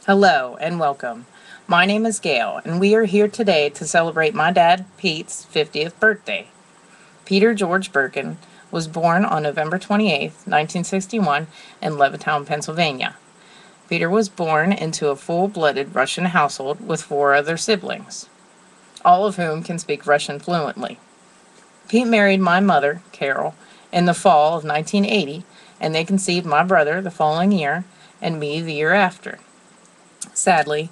Hello and welcome. My name is Gail, and we are here today to celebrate my dad, Pete's 50th birthday. Peter George Birkin was born on November 28, 1961, in Levittown, Pennsylvania. Peter was born into a full blooded Russian household with four other siblings, all of whom can speak Russian fluently. Pete married my mother, Carol, in the fall of 1980, and they conceived my brother the following year and me the year after. Sadly,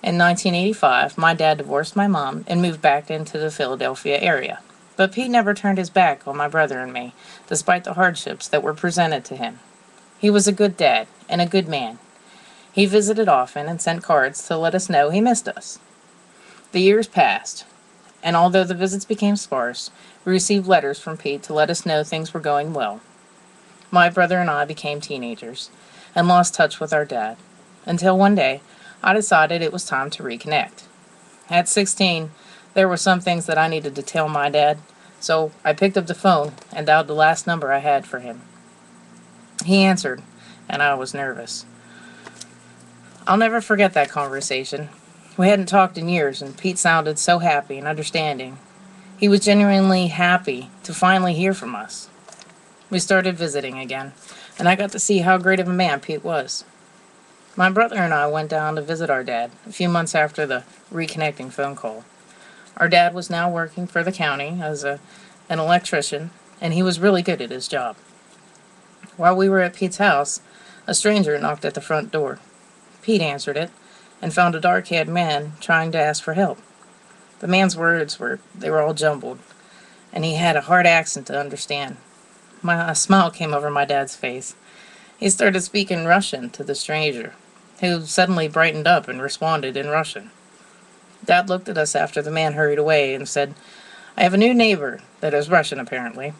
in 1985, my dad divorced my mom and moved back into the Philadelphia area. But Pete never turned his back on my brother and me, despite the hardships that were presented to him. He was a good dad and a good man. He visited often and sent cards to let us know he missed us. The years passed, and although the visits became sparse, we received letters from Pete to let us know things were going well. My brother and I became teenagers and lost touch with our dad, until one day I decided it was time to reconnect. At 16, there were some things that I needed to tell my dad, so I picked up the phone and dialed the last number I had for him. He answered, and I was nervous. I'll never forget that conversation. We hadn't talked in years, and Pete sounded so happy and understanding. He was genuinely happy to finally hear from us. We started visiting again, and I got to see how great of a man Pete was. My brother and I went down to visit our dad a few months after the reconnecting phone call. Our dad was now working for the county as an electrician, and he was really good at his job. While we were at Pete's house, a stranger knocked at the front door. Pete answered it and found a dark-haired man trying to ask for help. The man's words were all jumbled, and he had a hard accent to understand. A smile came over my dad's face. He started speaking Russian to the stranger, who suddenly brightened up and responded in Russian. Dad looked at us after the man hurried away and said, "I have a new neighbor that is Russian, apparently,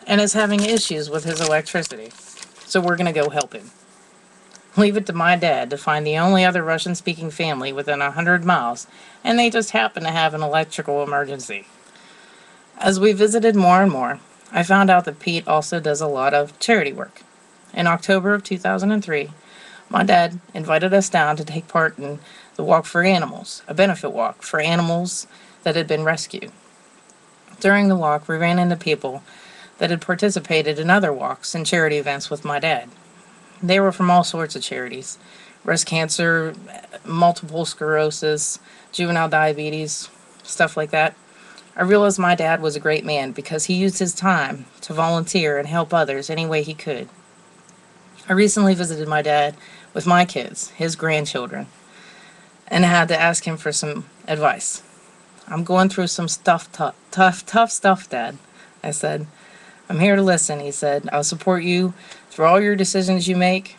and is having issues with his electricity, so we're going to go help him." Leave it to my dad to find the only other Russian-speaking family within 100 miles, and they just happen to have an electrical emergency. As we visited more and more, I found out that Pete also does a lot of charity work. In October of 2003, my dad invited us down to take part in the Walk for Animals, a benefit walk for animals that had been rescued. During the walk, we ran into people that had participated in other walks and charity events with my dad. They were from all sorts of charities: breast cancer, multiple sclerosis, juvenile diabetes, stuff like that. I realized my dad was a great man because he used his time to volunteer and help others any way he could. I recently visited my dad with my kids, his grandchildren, and I had to ask him for some advice. "I'm going through some tough stuff, Dad," I said. "I'm here to listen," he said. "I'll support you through all your decisions you make."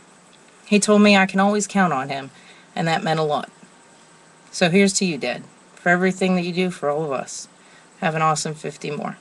He told me I can always count on him, and that meant a lot. So here's to you, Dad, for everything that you do for all of us. Have an awesome 50 more.